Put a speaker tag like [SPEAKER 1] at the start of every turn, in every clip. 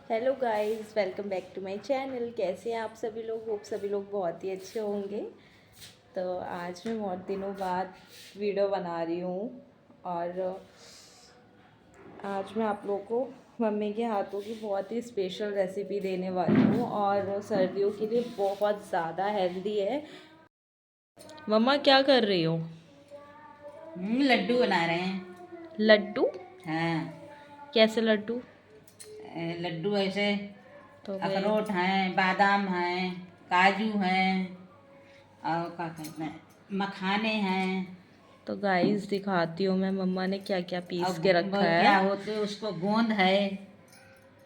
[SPEAKER 1] Hello guys, welcome back to my channel. कैसे हैं आप सभी लोग? होप सभी लोग बहुत ही अच्छे होंगे। तो आज मैं बहुत दिनों बाद वीडियो बना रही हूँ और आज मैं आप लोगों को मम्मी के हाथों की बहुत ही स्पेशल रेसिपी देने वाली हूँ और सर्दियों के लिए बहुत ज़्यादा हेल्दी है। मम्मा क्या कर रही हो?
[SPEAKER 2] लड्डू बना रहे हैं।
[SPEAKER 1] लड्डू?
[SPEAKER 2] हाँ।
[SPEAKER 1] कैसे लड्डू?
[SPEAKER 2] लड्डू ऐसे
[SPEAKER 1] तो भाई
[SPEAKER 2] अखरोट हैं, बादाम हैं, काजू हैं और क्या कहते हैं, मखाने हैं।
[SPEAKER 1] तो गाइस दिखाती हूँ मैं मम्मा ने क्या क्या पीस
[SPEAKER 2] और
[SPEAKER 1] के रखा
[SPEAKER 2] वो
[SPEAKER 1] है।
[SPEAKER 2] क्या होते उसको गोंद है।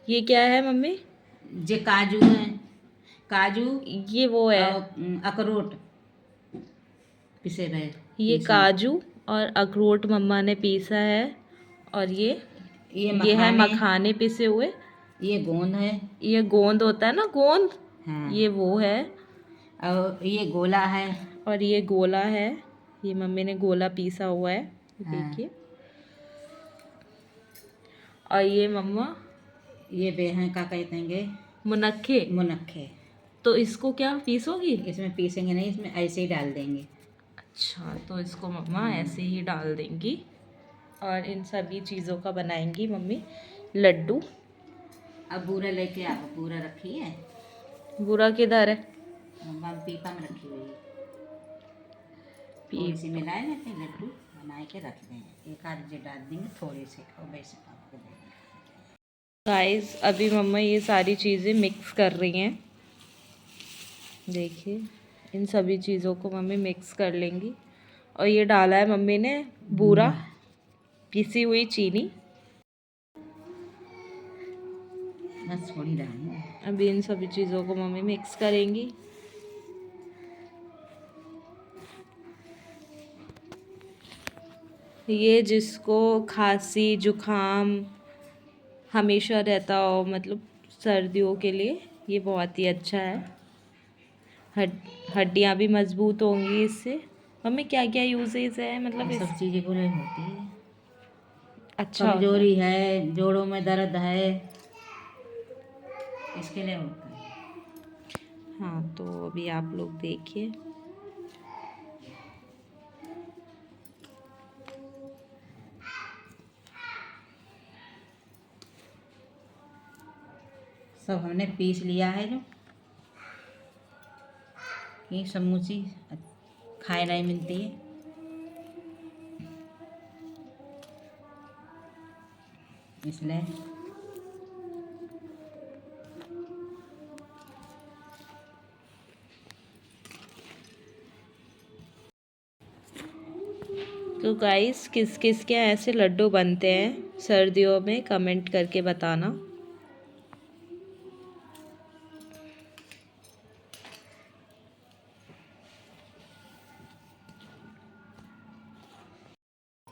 [SPEAKER 1] ये क्या है मम्मी?
[SPEAKER 2] जे काजू हैं, काजू
[SPEAKER 1] ये वो है।
[SPEAKER 2] और अखरोट पिसे रहे
[SPEAKER 1] ये
[SPEAKER 2] पीसे।
[SPEAKER 1] काजू और अखरोट मम्मा ने पीसा है और
[SPEAKER 2] ये
[SPEAKER 1] ये है
[SPEAKER 2] मखाने,
[SPEAKER 1] मखाने पिसे हुए।
[SPEAKER 2] ये गोंद है।
[SPEAKER 1] ये गोंद होता है ना, गोंद।
[SPEAKER 2] हाँ।
[SPEAKER 1] ये वो है।
[SPEAKER 2] और ये गोला है।
[SPEAKER 1] और ये गोला है। ये मम्मी ने गोला पीसा हुआ है,
[SPEAKER 2] हाँ।
[SPEAKER 1] देखिए। और ये मम्मा
[SPEAKER 2] ये बे हैं, क्या कहते हैं,
[SPEAKER 1] मुनक्के।
[SPEAKER 2] मुनक्खे।
[SPEAKER 1] तो इसको क्या पीसोगी?
[SPEAKER 2] इसमें पीसेंगे नहीं, इसमें ऐसे ही डाल देंगे।
[SPEAKER 1] अच्छा, तो इसको मम्मा ऐसे ही डाल देंगी और इन सभी चीज़ों का बनाएंगी मम्मी लड्डू।
[SPEAKER 2] अब बूरा लेके आओ, बूरा रखी है।
[SPEAKER 1] बुरा किधर है?
[SPEAKER 2] मम्मा पीपा में रखी हुई है। थोड़ी सी
[SPEAKER 1] पीप।
[SPEAKER 2] मिलाए लेते हैं, लड्डू बना के रख देंगे। एक आध जो डाल देंगे थोड़ी सी, और वैसे पापा को दे देंगे।
[SPEAKER 1] गाइस अभी मम्मा ये सारी चीज़ें मिक्स कर रही हैं, देखिए। इन सभी चीज़ों को मम्मी मिक्स कर लेंगी। और ये डाला है मम्मी ने बूरा,
[SPEAKER 2] बूरा
[SPEAKER 1] पिसी हुई चीनी।
[SPEAKER 2] बस थोड़ी डालनी है।
[SPEAKER 1] अभी इन सभी चीज़ों को मम्मी मिक्स करेंगी। ये जिसको खांसी जुखाम हमेशा रहता हो, मतलब सर्दियों के लिए ये बहुत ही अच्छा है। हड्डियाँ भी मजबूत होंगी इससे। मम्मी क्या क्या यूजेस है, मतलब
[SPEAKER 2] ये
[SPEAKER 1] इस
[SPEAKER 2] सब चीज़ें पूरे होती है।
[SPEAKER 1] अच्छा होता है?
[SPEAKER 2] कमजोरी है, जोड़ों में दर्द है, इसके लिए होता है।
[SPEAKER 1] हाँ, तो अभी आप लोग देखिए।
[SPEAKER 2] सब हमने पीस लिया है, जो कि समूची खाए नहीं मिलती है। इसलिए
[SPEAKER 1] तो गाइस किस किस के ऐसे लड्डू बनते हैं सर्दियों में, कमेंट करके बताना।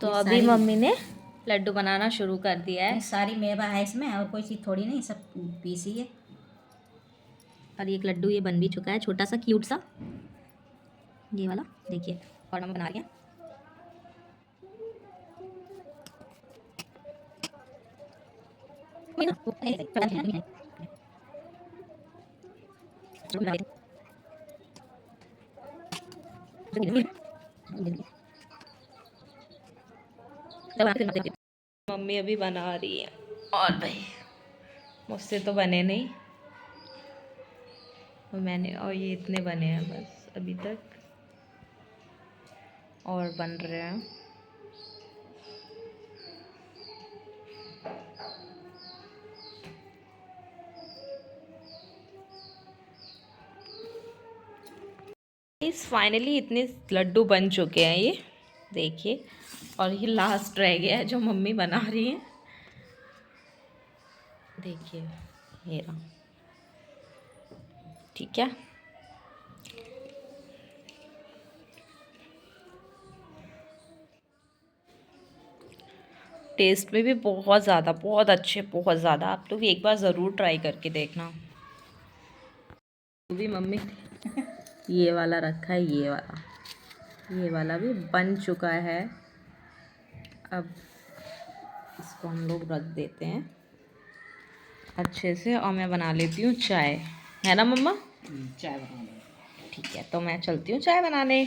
[SPEAKER 1] तो
[SPEAKER 2] ये
[SPEAKER 1] अभी
[SPEAKER 2] सारी,
[SPEAKER 1] मम्मी ने लड्डू बनाना शुरू कर दिया है।
[SPEAKER 2] ये सारी मेवा है इसमें, और कोई चीज़ थोड़ी नहीं, सब पीसी है।
[SPEAKER 1] और एक लड्डू ये बन भी चुका है, छोटा सा क्यूट सा, ये वाला देखिए। और मम्मा बना रही है। मम्मी अभी बना रही है और भाई मुझसे तो बने नहीं, और मैंने, और ये इतने बने हैं बस अभी तक, और बन रहे हैं। इस फाइनली इतने लड्डू बन चुके हैं ये, देखिए। और ये लास्ट रह गया है जो मम्मी बना रही हैं, देखिए ये रहा। ठीक है। टेस्ट में भी बहुत ज़्यादा, बहुत अच्छे, बहुत ज़्यादा। आप लोग एक बार ज़रूर ट्राई करके देखना। भी मम्मी ये वाला रखा है, ये वाला भी बन चुका है। अब इसको हम लोग रख देते हैं अच्छे से और मैं बना लेती हूँ चाय, है ना मम्मा?
[SPEAKER 2] चाय बना लो।
[SPEAKER 1] ठीक है, तो मैं चलती हूँ चाय बनाने।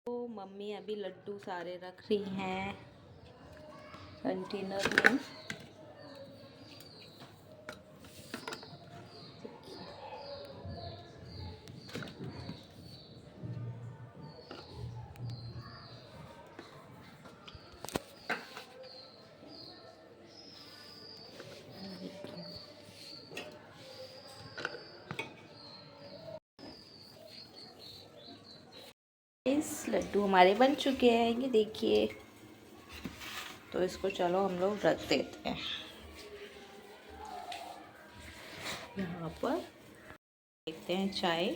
[SPEAKER 1] तो मम्मी अभी लड्डू सारे रख रही हैं कंटेनर में। इस लड्डू हमारे बन चुके हैं, ये देखिए। तो इसको चलो हम लोग रख देते हैं यहाँ पर। देखते हैं चाय।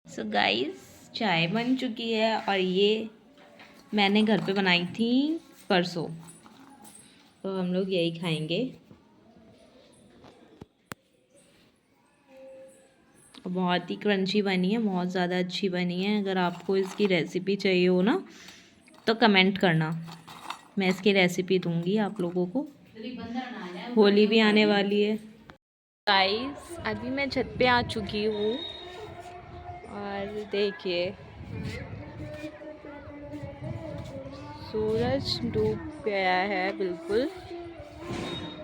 [SPEAKER 1] सो गाइस, चाय बन चुकी है और ये मैंने घर पे बनाई थी परसों, तो हम लोग यही खाएंगे। बहुत ही क्रंची बनी है, बहुत ज़्यादा अच्छी बनी है। अगर आपको इसकी रेसिपी चाहिए हो ना तो कमेंट करना, मैं इसकी रेसिपी दूंगी आप लोगों को। होली भी आने वाली है। गाइस, अभी मैं छत पे आ चुकी हूँ और देखिए सूरज डूब गया है बिल्कुल,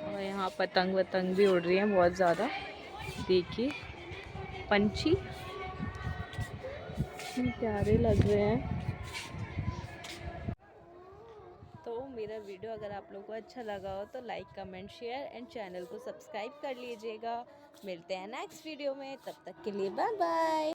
[SPEAKER 1] और यहाँ पतंग वतंग भी उड़ रही हैं बहुत ज़्यादा। देखिए पंछी प्यारे लग रहे हैं। तो मेरा वीडियो अगर आप लोगों को अच्छा लगा हो तो like comment share and channel को सब्सक्राइब कर लीजिएगा। मिलते हैं नेक्स्ट वीडियो में, तब तक के लिए बाय बाय।